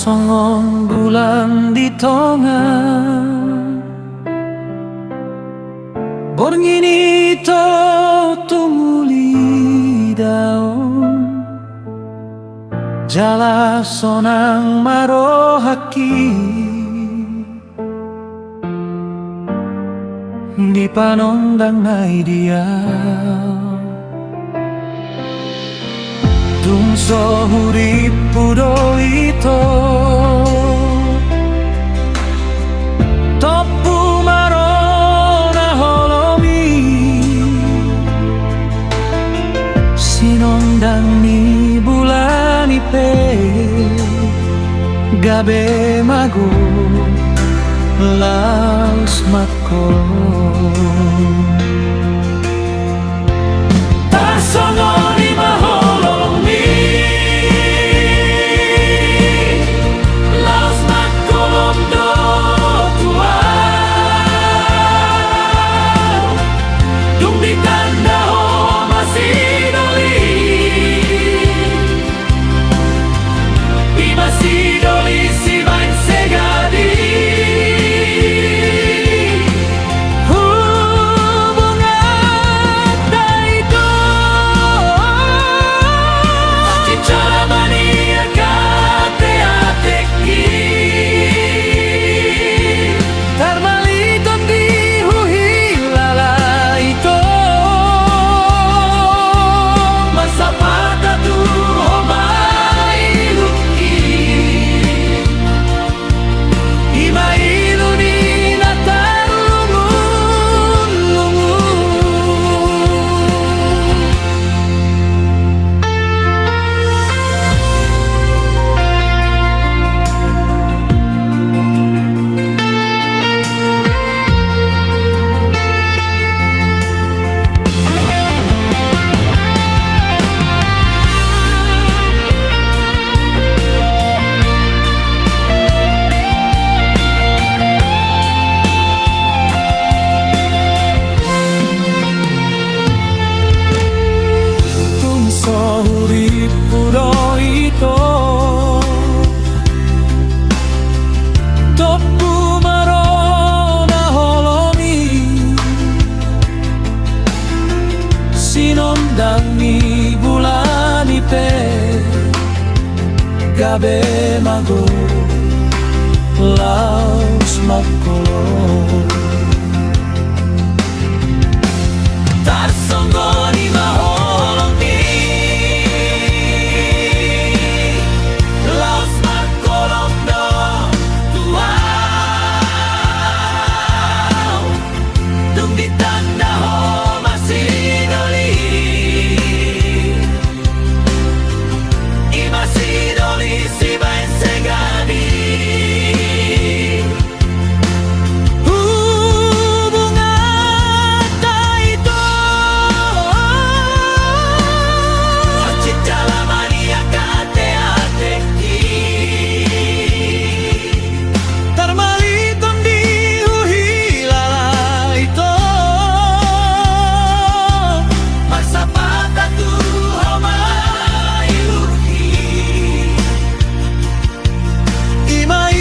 songong bulan di tongan borngini to tumuli daun jala sonang marohaki di panondang nai dia tungso hurip pudo ito topu marona holomi sinondang ni bulan ipe gabe mago laus matkolo tarsononi maholomi laus matkolom do tua dung di tanda ho masih doli i masih doli si bain segadi sinondang ni bulan ipe gabe mago laus matkolo tarsonggoni maholomi laus matkolom do tuau dung di tanda ho masih si bain segadi hubungan taito ocit dalam mania kate-ateki termaliton di uhilala ito masa patah tu homai luki Ima